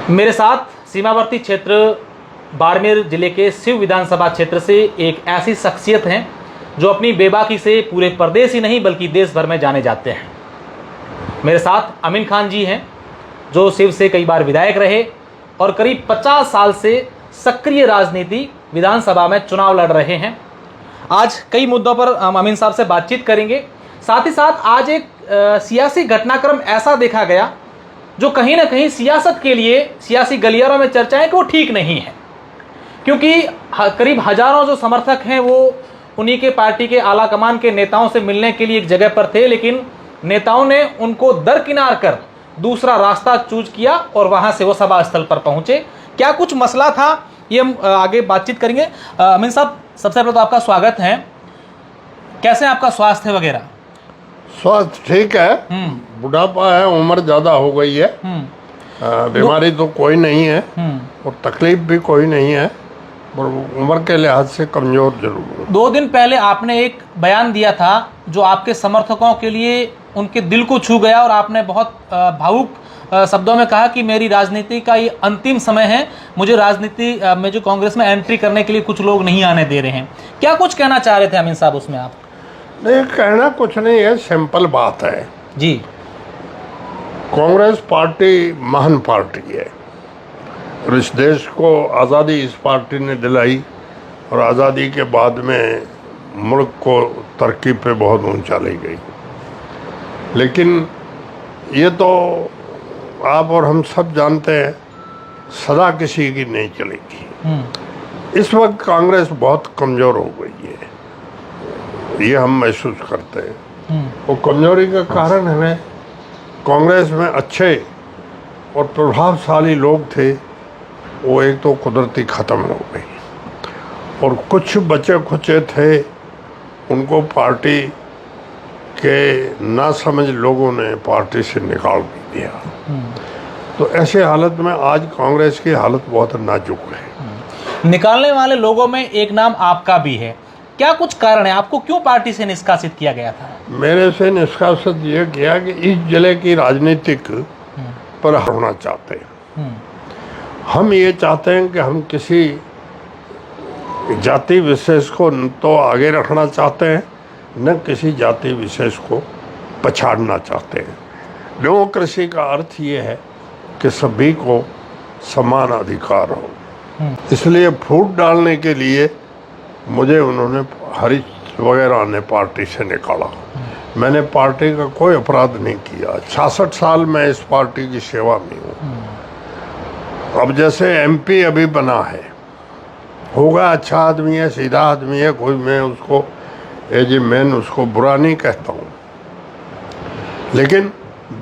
मेरे साथ सीमावर्ती क्षेत्र बाड़मेर जिले के शिव विधानसभा क्षेत्र से एक ऐसी शख्सियत हैं जो अपनी बेबाकी से पूरे प्रदेश ही नहीं बल्कि देश भर में जाने जाते हैं। मेरे साथ अमीन खान जी हैं जो शिव से कई बार विधायक रहे और करीब 50 साल से सक्रिय राजनीति विधानसभा में चुनाव लड़ रहे हैं। आज कई मुद्दों पर हम अमीन साहब से बातचीत करेंगे। साथ ही साथ आज एक सियासी घटनाक्रम ऐसा देखा गया जो कहीं ना कहीं सियासत के लिए सियासी गलियारों में चर्चा है कि वो ठीक नहीं है, क्योंकि करीब हजारों जो समर्थक हैं वो उन्हीं के पार्टी के आला कमान के नेताओं से मिलने के लिए एक जगह पर थे, लेकिन नेताओं ने उनको दरकिनार कर दूसरा रास्ता चूज किया और वहां से वो सभा स्थल पर पहुंचे। क्या कुछ मसला था ये हम आगे बातचीत करेंगे। अमीन साहब, सबसे पहले तो आपका स्वागत है। कैसे आपका स्वास्थ्य वगैरह? स्वास्थ्य ठीक है, बुढ़ापा है, उम्र ज़्यादा हो गई है, बीमारी तो कोई नहीं है और तकलीफ भी कोई नहीं है, पर उम्र के लिहाज से कमज़ोर जरूर है। 2 दिन पहले आपने एक बयान दिया था जो आपके समर्थकों के लिए उनके दिल को छू गया और आपने बहुत भावुक शब्दों में कहा कि मेरी राजनीति का ये अंतिम समय है, मुझे राजनीति में जो कांग्रेस में एंट्री करने के लिए कुछ लोग नहीं आने दे रहे हैं। क्या कुछ कहना चाह रहे थे अमीन साहब उसमें आप? नहीं, कहना कुछ नहीं है, सिंपल बात है जी। कांग्रेस पार्टी महान पार्टी है और इस देश को आज़ादी इस पार्टी ने दिलाई और आज़ादी के बाद में मुल्क को तरक्की पे बहुत ऊंचा ले गई। लेकिन ये तो आप और हम सब जानते हैं सदा किसी की नहीं चलेगी। इस वक्त कांग्रेस बहुत कमज़ोर हो गई है, ये हम महसूस करते हैं। और कमजोरी का कारण हमें कांग्रेस में अच्छे और प्रभावशाली लोग थे, वो एक तो कुदरती ख़त्म हो गई और कुछ बचे खुचे थे उनको पार्टी के नासमझ लोगों ने पार्टी से निकाल भी दिया। तो ऐसे हालत में आज कांग्रेस की हालत बहुत नाजुक है। निकालने वाले लोगों में एक नाम आपका भी है, क्या कुछ कारण है? आपको क्यों पार्टी से निष्कासित किया गया था? मेरे से निष्कासित ये किया कि इस जिले की राजनीतिक पर होना चाहते हैं। हम ये चाहते हैं कि हम किसी जाति विशेष को न तो आगे रखना चाहते हैं न किसी जाति विशेष को पछाड़ना चाहते हैं। डेमोक्रेसी का अर्थ ये है कि सभी को समान अधिकार हो। इसलिए फूट डालने के लिए मुझे उन्होंने हरीश वगैरह ने पार्टी से निकाला। मैंने पार्टी का कोई अपराध नहीं किया। 66 साल मैं इस पार्टी की सेवा में हूँ। अब जैसे एमपी अभी बना है, होगा अच्छा आदमी है, सीधा आदमी है, कोई मैं उसको एज ए मैन उसको बुरा नहीं कहता हूँ, लेकिन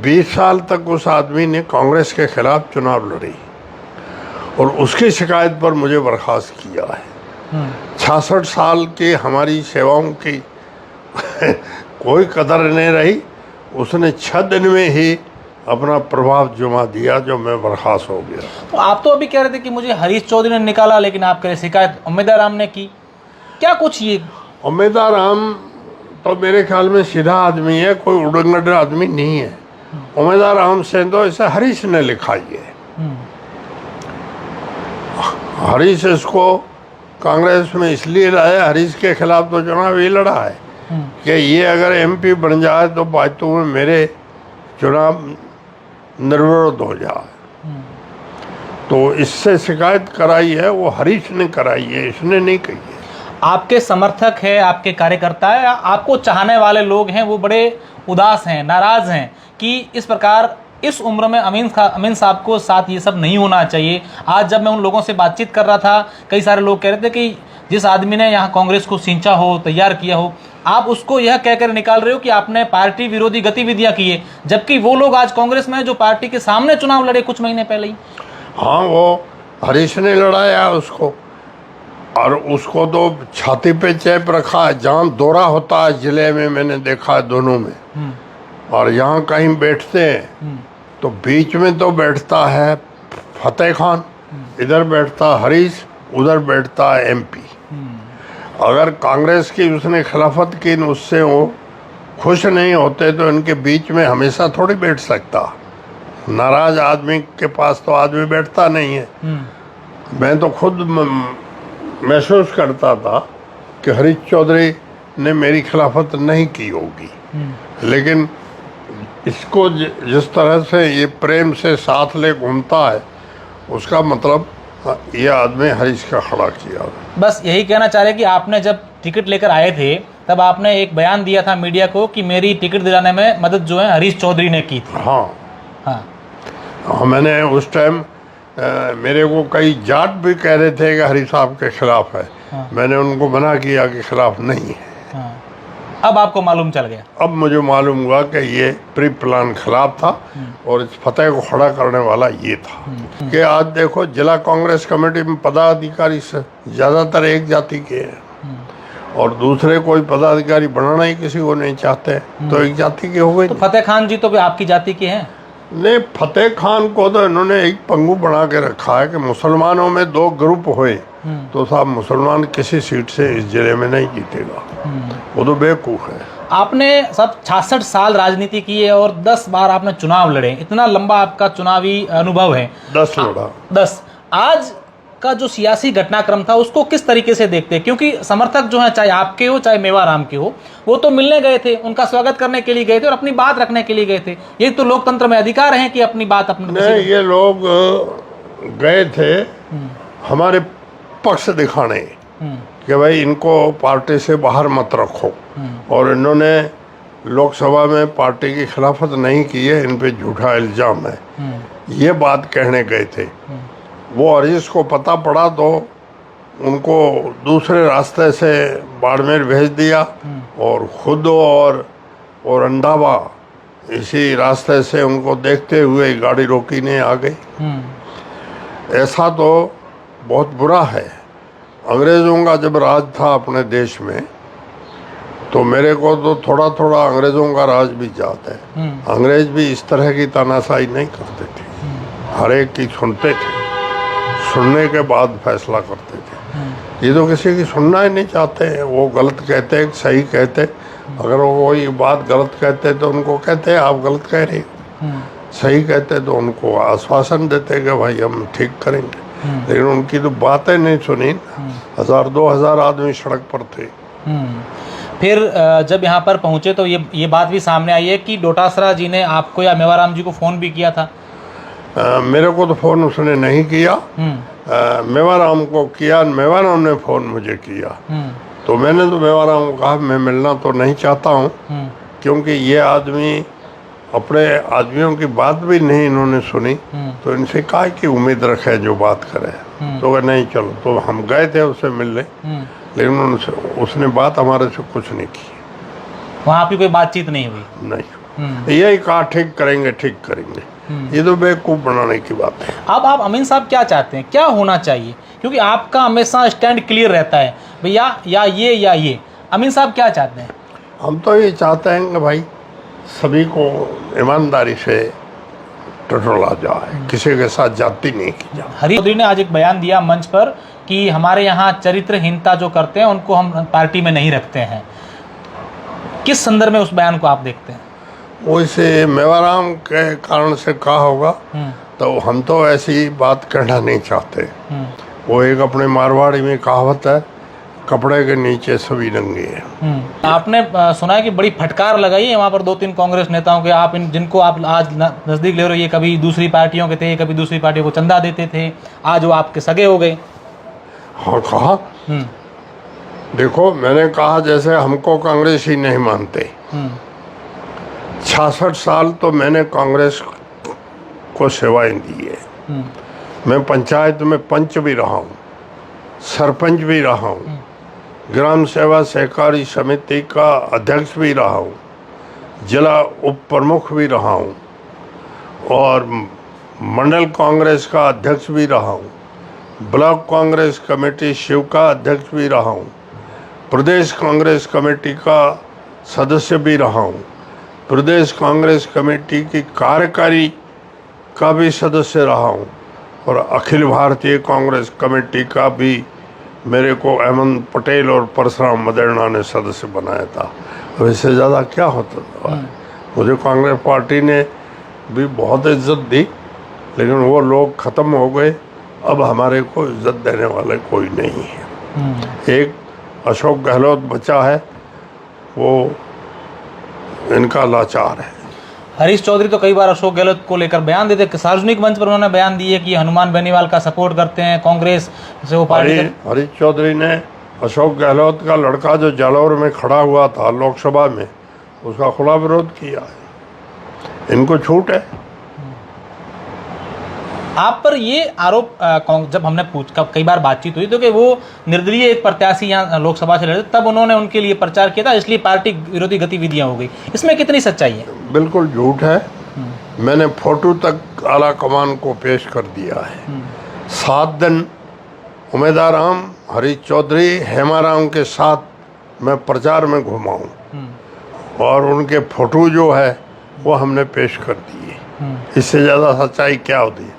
20 साल तक उस आदमी ने कांग्रेस के खिलाफ चुनाव लड़ी और उसकी शिकायत पर मुझे बर्खास्त किया है। 66 साल की हमारी सेवाओं की कोई कदर नहीं रही। उसने 6 दिन में ही अपना प्रभाव जमा दिया जो मैं बर्खास्त हो गया। तो आप तो अभी कह रहे थे कि मुझे हरीश चौधरी ने निकाला, लेकिन आपके शिकायत उम्मीदवार राम ने की। क्या कुछ ये? उम्मीदवार राम तो मेरे ख्याल में सीधा आदमी है, कोई उड़ंगड़ आदमी नहीं है। उम्मीदवार राम से तो ऐसा हरीश ने लिखा ही है। हरीश इसको कांग्रेस में इसलिए लाया, हरीश के खिलाफ तो चुनाव ही लड़ा है कि ये अगर एमपी बन जाए तो बातों में मेरे चुनाव निर्विरोध हो जाए। तो इससे शिकायत कराई है वो हरीश ने कराई है, इसने नहीं कही है। आपके समर्थक है, आपके कार्यकर्ता है, आपको चाहने वाले लोग हैं, वो बड़े उदास हैं, नाराज हैं कि इस प्रकार इस उम्र में अमीन साहब को साथ ये सब नहीं होना चाहिए। आज जब मैं उन लोगों से बातचीत कर रहा था, कई सारे लोग कह रहे थे कि जिस आदमी ने यहाँ कांग्रेस को सिंचा हो, तैयार किया हो, आप उसको यह कहकर निकाल रहे हो कि आपने पार्टी विरोधी गतिविधियां की है, जबकि वो लोग आज कांग्रेस में है जो पार्टी के सामने चुनाव लड़े कुछ महीने पहले ही। हाँ, वो हरीश ने लड़ाया उसको और उसको तो छाती पे चेप रखा है। जहाँ दौरा होता है जिले में मैंने देखा है दोनों में, और यहाँ कहीं बैठते हैं तो बीच में तो बैठता है फतेह खान, इधर बैठता हरीश, उधर बैठता है एमपी। अगर कांग्रेस की उसने खिलाफत की, उससे वो खुश नहीं होते तो इनके बीच में हमेशा थोड़ी बैठ सकता। नाराज आदमी के पास तो आदमी बैठता नहीं है। मैं तो खुद महसूस करता था कि हरीश चौधरी ने मेरी खिलाफत नहीं की होगी, लेकिन इसको जिस तरह से ये प्रेम से साथ ले घूमता है, उसका मतलब ये आदमी हरीश का खड़ा किया। बस यही कहना चाह रहे कि आपने जब टिकट लेकर आए थे तब आपने एक बयान दिया था मीडिया को कि मेरी टिकट दिलाने में मदद जो है हरीश चौधरी ने की थी। हाँ हाँ, मैंने उस टाइम मेरे को कई जाट भी कह रहे थे कि हरीश साहब के खिलाफ है। हाँ। मैंने उनको मना किया कि खिलाफ नहीं है। हाँ। अब आपको मालूम चल गया? अब मुझे मालूम हुआ कि ये प्री प्लान खिलाफ था और इस फतेह को खड़ा करने वाला ये था। कि आज देखो जिला कांग्रेस कमेटी में पदाधिकारी से ज़्यादातर एक जाति के हैं और दूसरे कोई पदाधिकारी बनाना ही किसी को नहीं चाहते, तो एक जाति के हो गए। तो फतेह खान जी तो आपकी जाति के हैं? नहीं, फतेह खान को तो इन्होंने एक पंगु बना के रखा है कि मुसलमानों में दो ग्रुप हुए तो साहब मुसलमान किसी सीट से इस जिले में नहीं जीतेगा, वो तो बेवकूफ़ है। आपने सब 66 साल राजनीति की है और 10 बार आपने चुनाव लड़े, इतना लंबा आपका चुनावी अनुभव है। 10 लड़ा। 10। आज का जो सियासी घटनाक्रम था उसको किस तरीके से देखते हैं? क्योंकि समर्थक जो है, चाहे आपके हो चाहे मेवाराम के हो, वो तो मिलने गए थे, उनका स्वागत करने के लिए गए थे और अपनी बात रखने के लिए गए थे। ये तो लोकतंत्र में अधिकार है कि अपनी बात अपने नहीं, ये लोग गए थे हमारे पक्ष दिखाने कि भाई इनको पार्टी से बाहर मत रखो, और इन्होंने लोकसभा में पार्टी की खिलाफत नहीं की है, इन पे झूठा इल्जाम है, ये बात कहने गए थे। वो हरीश को पता पड़ा तो उनको दूसरे रास्ते से बाड़मेर भेज दिया और खुद और रंधावा इसी रास्ते से उनको देखते हुए गाड़ी रोकीने आ गई। ऐसा तो बहुत बुरा है। अंग्रेज़ों का जब राज था अपने देश में तो मेरे को तो थोड़ा थोड़ा अंग्रेज़ों का राज भी याद है। अंग्रेज़ भी इस तरह की तानाशाही नहीं करते थे, हर एक की सुनते थे, सुनने के बाद फैसला करते थे। ये तो किसी की सुनना ही नहीं चाहते हैं, वो गलत कहते सही कहते, अगर वो कोई बात गलत कहते तो उनको कहते आप गलत कह रहे हो, सही कहते तो उनको आश्वासन देते कि भाई हम ठीक करेंगे, लेकिन उनकी तो बातें नहीं सुनी। 1000-2000 आदमी सड़क पर थे। फिर जब यहाँ पर पहुँचे तो ये बात भी सामने आई है कि डोटासरा जी ने आपको या मेवाराम जी को फ़ोन भी किया था। मेरे को तो फ़ोन उसने नहीं किया, मेवाराम को किया, मेवाराम ने फ़ोन मुझे किया। तो मैंने तो मेवाराम को कहा मैं मिलना तो नहीं चाहता हूँ, क्योंकि ये आदमी अपने आदमियों की बात भी नहीं इन्होंने सुनी, तो इनसे काय की उम्मीद रखे जो बात करे। तो वह नहीं चलो, तो हम गए थे उससे मिलने, लेकिन उसने बात हमारे से कुछ नहीं की। वहाँ आपकी कोई बातचीत नहीं हुई? नहीं, यही कहा ठीक करेंगे ठीक करेंगे। ये तो बेवकूफ़ बनाने की बात है। अब आप अमीन साहब क्या चाहते हैं, क्या होना चाहिए? क्योंकि आपका हमेशा स्टैंड क्लियर रहता है भैया, या ये। अमीन साहब क्या चाहते हैं? हम तो ये चाहते हैं कि भाई सभी को ईमानदारी से टटोला जाए, किसी के साथ जाति नहीं की जाए। हरीश चौधरी ने आज एक बयान दिया मंच पर कि हमारे यहाँ चरित्रहीनता जो करते हैं उनको हम पार्टी में नहीं रखते हैं। किस संदर्भ में उस बयान को आप देखते हैं? वैसे मेवाराम के कारण से कहा होगा, तो हम तो ऐसी बात कहना नहीं चाहते। वो एक अपने मारवाड़ी में कहावत है, कपड़े के नीचे सभी नंगे हैं। आपने सुना है कि बड़ी फटकार लगाई है वहाँ पर 2-3 कांग्रेस नेताओं के, आप जिनको आप आज नज़दीक ले रहे हो, ये कभी दूसरी पार्टियों के थे, कभी दूसरी पार्टियों को चंदा देते थे, आज वो आपके सगे हो गए। हाँ, कहा देखो, मैंने कहा जैसे हमको कांग्रेस ही नहीं मानते। 66 साल तो मैंने कांग्रेस को सेवाएं दी है। मैं पंचायत में पंच भी रहा हूँ, सरपंच भी रहा हूँ, ग्राम सेवा सहकारी समिति का अध्यक्ष भी रहा हूँ, जिला उप प्रमुख भी रहा हूँ, और मंडल कांग्रेस का अध्यक्ष भी रहा हूँ, ब्लॉक कांग्रेस कमेटी शिव का अध्यक्ष भी रहा हूँ, प्रदेश कांग्रेस कमेटी का सदस्य भी रहा हूँ, प्रदेश कांग्रेस कमेटी की कार्यकारी का भी सदस्य रहा हूँ, और अखिल भारतीय कांग्रेस कमेटी का भी मेरे को अहमद पटेल और परशुराम मदेरणा ने सदस्य बनाया था। अब इससे ज़्यादा क्या होता था? मुझे कांग्रेस पार्टी ने भी बहुत इज्जत दी, लेकिन वो लोग ख़त्म हो गए। अब हमारे को इज्जत देने वाले कोई नहीं है। एक अशोक गहलोत बचा है, वो इनका लाचार है। हरीश चौधरी तो कई बार अशोक गहलोत को लेकर बयान देते कि सार्वजनिक मंच पर उन्होंने बयान दिए कि हनुमान बेनीवाल का सपोर्ट करते हैं, कांग्रेस से वो पार्टी हरीश चौधरी ने अशोक गहलोत का लड़का जो जालौर में खड़ा हुआ था लोकसभा में, उसका खुला विरोध किया है। इनको छूट है। आप पर ये आरोप जब हमने कई बार बातचीत हुई तो कि वो निर्दलीय एक प्रत्याशी यहाँ लोकसभा से लड़े, तब उन्होंने उनके लिए प्रचार किया था, इसलिए पार्टी विरोधी गतिविधियां हो गई। इसमें कितनी सच्चाई है? बिल्कुल झूठ है। मैंने फोटो तक आला कमान को पेश कर दिया है। 7 दिन उमेदवार राम, हरीश चौधरी, हेमाराम के साथ मैं प्रचार में घुमा हूँ और उनके फोटो जो है वो हमने पेश कर दिए। इससे ज़्यादा सच्चाई क्या होती है?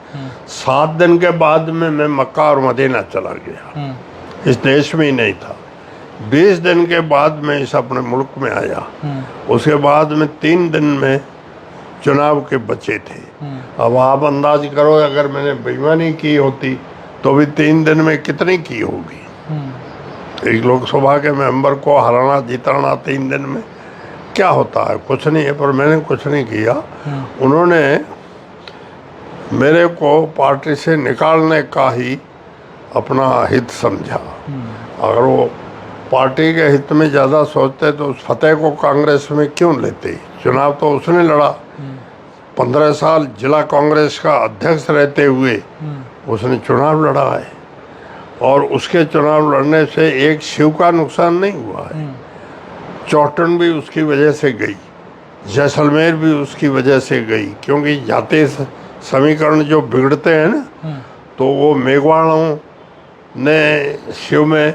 7 दिन के बाद में मैं मक्का और मदीना चला गया, इस देश में ही नहीं था। 20 दिन के बाद में इस अपने मुल्क में आया। उसके बाद में 3 दिन में चुनाव के बचे थे। अब आप अंदाज करो, अगर मैंने बेईमानी की होती तो भी 3 दिन में कितनी की होगी। एक लोकसभा के मेंबर को हराना जिताना 3 दिन में क्या होता है? कुछ नहीं है। पर मैंने कुछ नहीं किया। उन्होंने मेरे को पार्टी से निकालने का ही अपना हित समझा। अगर वो पार्टी के हित में ज़्यादा सोचते तो उस फतेह को कांग्रेस में क्यों लेते? चुनाव तो उसने लड़ा। 15 साल जिला कांग्रेस का अध्यक्ष रहते हुए उसने चुनाव लड़ा है, और उसके चुनाव लड़ने से एक शिव का नुकसान नहीं हुआ है। चौटन भी उसकी वजह से गई, जैसलमेर भी उसकी वजह से गई, क्योंकि जाति समीकरण जो बिगड़ते हैं ना, तो वो मेघवाड़ों ने शिव में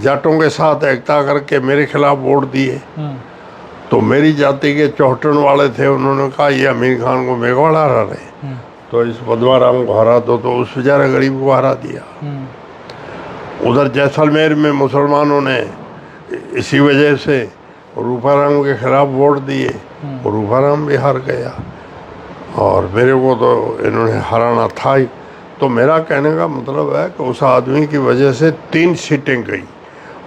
जाटों के साथ एकता करके मेरे खिलाफ वोट दिए। तो मेरी जाति के चौटन वाले थे, उन्होंने कहा ये अमीर खान को मेघवाड़ा हरा रहे, तो इस पद्माराम को हरा दो, तो उस बेचारे गरीब को हरा दिया। उधर जैसलमेर में मुसलमानों ने इसी वजह से रूपाराम के खिलाफ वोट दिए, और रूपाराम भी हार गया, और मेरे को तो इन्होंने हराना था ही। तो मेरा कहने का मतलब है कि उस आदमी की वजह से 3 सीटें गई,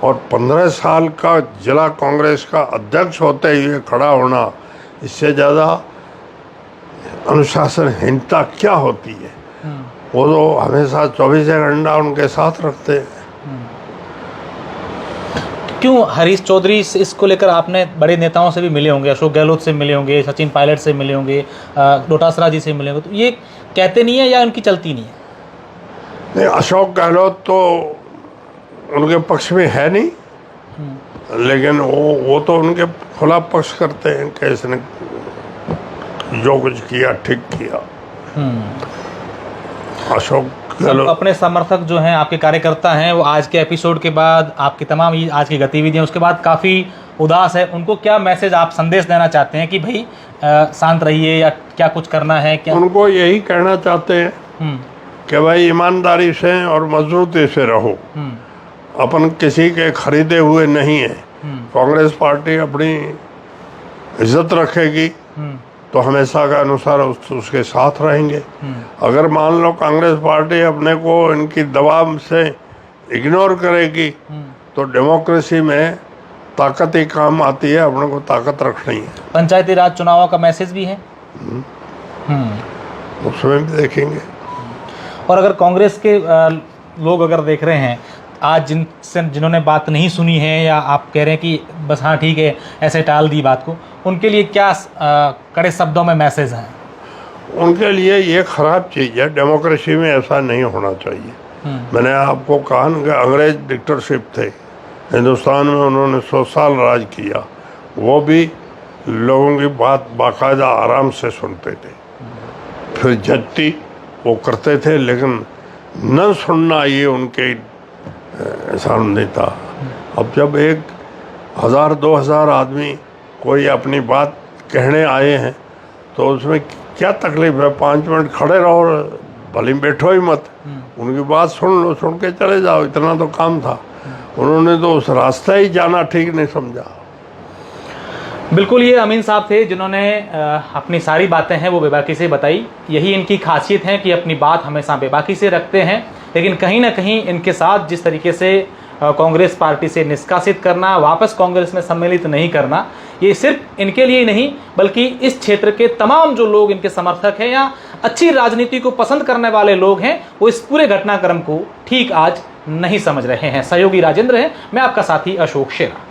और 15 साल का जिला कांग्रेस का अध्यक्ष होते हुए खड़ा होना, इससे ज़्यादा अनुशासनहीनता क्या होती है? वो तो हमेशा 24 घंटा उनके साथ रखते हैं। क्यों हरीश चौधरी इसको लेकर आपने बड़े नेताओं से भी मिले होंगे, अशोक गहलोत से मिले होंगे, सचिन पायलट से मिले होंगे, डोटासरा जी से मिले होंगे, तो ये कहते नहीं है या उनकी चलती नहीं है? नहीं, अशोक गहलोत तो उनके पक्ष में है नहीं, लेकिन वो तो उनके खुला पक्ष करते हैं कि इसने जो कुछ किया ठीक किया। अशोक गहलोत अपने समर्थक जो हैं, आपके कार्यकर्ता हैं, वो आज के एपिसोड के बाद, आपकी तमाम आज की गतिविधियां उसके बाद काफ़ी उदास है। उनको क्या मैसेज, आप संदेश देना चाहते हैं कि भाई शांत रहिए, या क्या कुछ करना है? क्या उनको यही कहना चाहते हैं कि भाई ईमानदारी से और मजबूती से रहो, अपन किसी के खरीदे हुए नहीं है। कांग्रेस पार्टी अपनी इज्जत रखेगी तो हमेशा का अनुसार उसके साथ रहेंगे। अगर मान लो कांग्रेस पार्टी अपने को इनकी दबाव से इग्नोर करेगी तो डेमोक्रेसी में ताकत ही काम आती है, अपने को ताकत रखनी है। पंचायती राज चुनावों का मैसेज भी है, उसमें भी देखेंगे। और अगर कांग्रेस के लोग अगर देख रहे हैं आज, जिन्होंने बात नहीं सुनी है, या आप कह रहे हैं कि बस हाँ ठीक है ऐसे टाल दी बात को, उनके लिए क्या कड़े शब्दों में मैसेज है? उनके लिए ये ख़राब चीज़ है, डेमोक्रेसी में ऐसा नहीं होना चाहिए। मैंने आपको कहा कि अंग्रेज डिक्टेटरशिप थे हिंदुस्तान में, उन्होंने 100 साल राज किया, वो भी लोगों की बात बाकायदा आराम से सुनते थे, फिर जज्ती वो करते थे, लेकिन न सुनना ये उनके एहसान नहीं था। अब जब 1000-2000 आदमी कोई अपनी बात कहने आए हैं तो उसमें क्या तकलीफ है? 5 मिनट खड़े रहो, भले बैठो ही मत, उनकी बात सुन लो, सुन के चले जाओ, इतना तो काम था। उन्होंने तो उस रास्ते ही जाना ठीक नहीं समझा। बिल्कुल, ये अमीन साहब थे जिन्होंने अपनी सारी बातें हैं वो बेबाकी से बताई। यही इनकी खासियत है कि अपनी बात हमेशा बेबाकी से रखते हैं, लेकिन कहीं ना कहीं इनके साथ जिस तरीके से कांग्रेस पार्टी से निष्कासित करना, वापस कांग्रेस में सम्मिलित नहीं करना, ये सिर्फ इनके लिए ही नहीं बल्कि इस क्षेत्र के तमाम जो लोग इनके समर्थक हैं या अच्छी राजनीति को पसंद करने वाले लोग हैं, वो इस पूरे घटनाक्रम को ठीक आज नहीं समझ रहे हैं। सहयोगी राजेंद्र हैं, मैं आपका साथी अशोक शेरा।